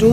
2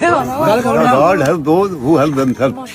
God help those who help themselves.